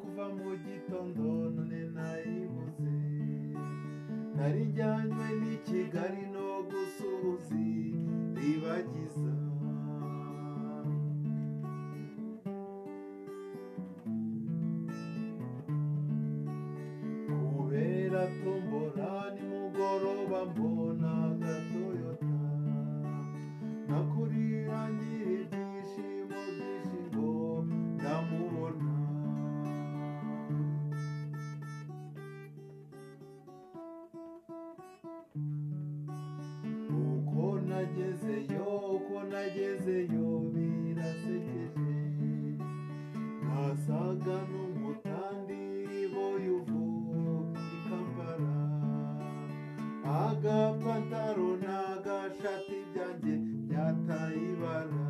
kuva mu gitondo none nayibuze, nari njyanywe n'i Kigali no gusuhuza ribagiza. Kubera tombora nimugoroba mbona agatoyota, nakurira ngira ibyishimo byinshi ngo ndamubona. Uko nagezeyo birasekeje, nasaga n'umutandi boyuvu i Kampala, agapantaro n'agashati byanjye byataye ibara,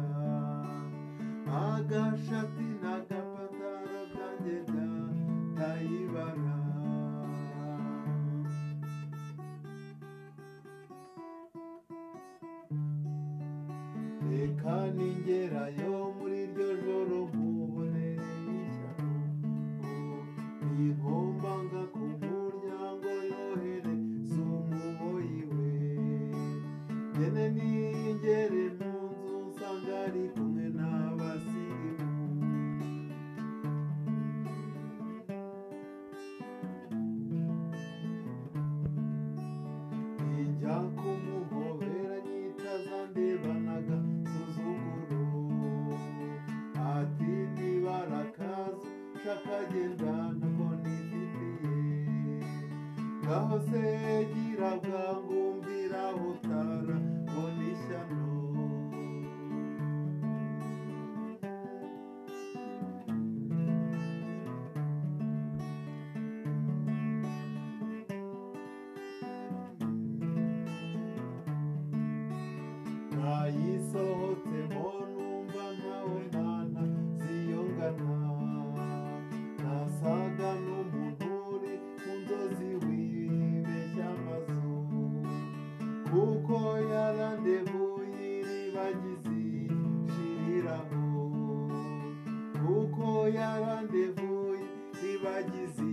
agashati n'agapantaro byanjye byataye ibara. Reka ningerayo muri iryo joro nkubonere ishyano, ninkombanga ku muryango yohereza umuboyi we, ngene ningere mu nzu nsanga ari kumwe n'abasirimu. Ninjya kumuhobera nyitaza ndebanaga suzuguro, ati nibarakaza ushaka genda ntabwo nifitiye, ngaho se gira bwangu umvira utara ngo ni ishyano. Nayisohotsemo numva nkaho ntana ziyongana, nasaga n'umuntu uri mu nzozi wibeshya amazu, kuko yarandevuye iribagizi shiriraho, kuko yarandevuye iribagizi